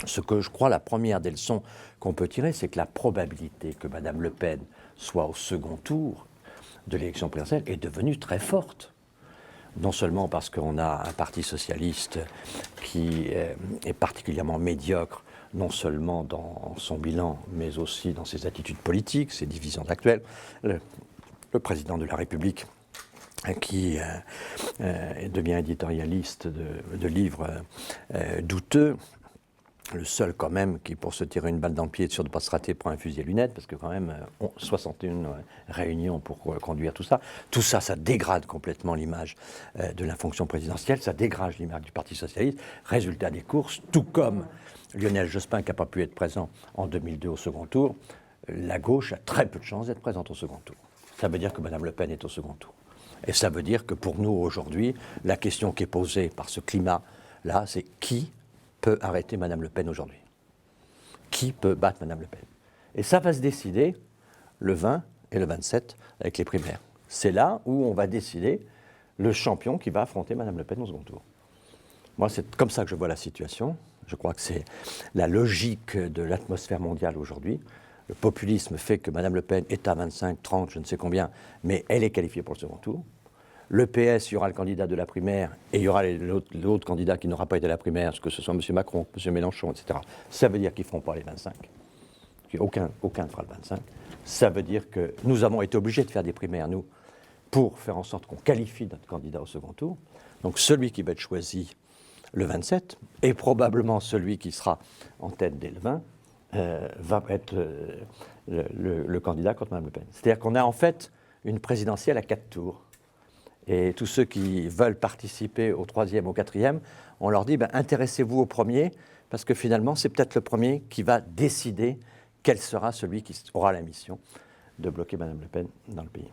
Ce que je crois, la première des leçons qu'on peut tirer, c'est que la probabilité que Mme Le Pen soit au second tour de l'élection présidentielle est devenue très forte. Non seulement parce qu'on a un parti socialiste qui est particulièrement médiocre, non seulement dans son bilan, mais aussi dans ses attitudes politiques, ses divisions actuelles. Le président de la République qui devient éditorialiste de livres douteux, le seul quand même qui, pour se tirer une balle dans le pied, est sûr de ne pas se rater, prend un fusil à lunettes, parce que quand même, 61 réunions pour conduire tout ça. Tout ça, ça dégrade complètement l'image de la fonction présidentielle, ça dégrade l'image du Parti socialiste. Résultat des courses, tout comme Lionel Jospin, qui n'a pas pu être présent en 2002 au second tour, la gauche a très peu de chances d'être présente au second tour. Ça veut dire que Mme Le Pen est au second tour. Et ça veut dire que pour nous, aujourd'hui, la question qui est posée par ce climat-là, c'est qui peut arrêter Mme Le Pen aujourd'hui? Qui peut battre Mme Le Pen? Et ça va se décider le 20 et le 27 avec les primaires. C'est là où on va décider le champion qui va affronter Mme Le Pen au second tour. Moi, c'est comme ça que je vois la situation. Je crois que c'est la logique de l'atmosphère mondiale aujourd'hui. Le populisme fait que Mme Le Pen est à 25, 30, je ne sais combien, mais elle est qualifiée pour le second tour. Le PS, il y aura le candidat de la primaire et il y aura l'autre candidat qui n'aura pas été à la primaire, que ce soit M. Macron, M. Mélenchon, etc. Ça veut dire qu'ils ne feront pas les 25. Aucun ne fera le 25. Ça veut dire que nous avons été obligés de faire des primaires, nous, pour faire en sorte qu'on qualifie notre candidat au second tour. Donc celui qui va être choisi le 27 et probablement celui qui sera en tête dès le 20 va être le candidat contre Mme Le Pen. C'est-à-dire qu'on a en fait une présidentielle à 4 tours. Et tous ceux qui veulent participer au 3e, au 4e, on leur dit intéressez-vous au premier, parce que finalement, c'est peut-être le premier qui va décider quel sera celui qui aura la mission de bloquer Mme Le Pen dans le pays.